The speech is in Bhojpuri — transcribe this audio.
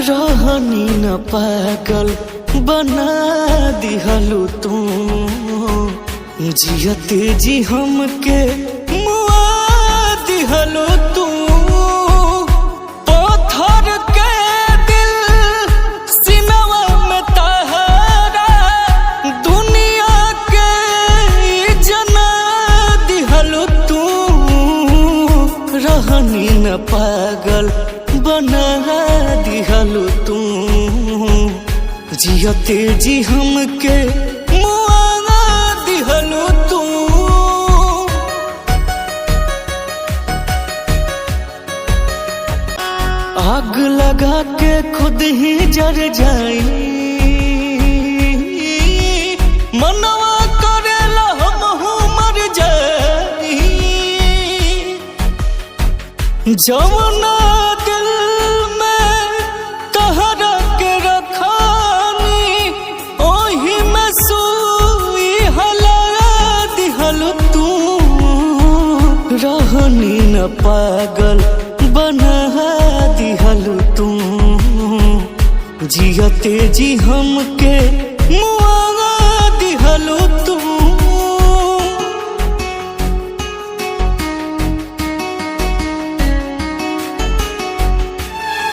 रहनी न पागल बना दिहलू तू, जियते जी हमके मुआ दिहलू तू। पत्थर के दिल सिनवा में तहरा दुनिया के जना दिहलू तू। रहनी न पागल बना दिहलू तू, जियते जी हमके मुआ दिहलू तू। आग लगा के खुद ही जर जाई, मनवा करेला हमहू मर जाई। जमुना दिल में तहरा के रखानी, ओही में सुई हला दिहलू तू। रहनी न पागल बना दिहलू तू, जियते जी हमके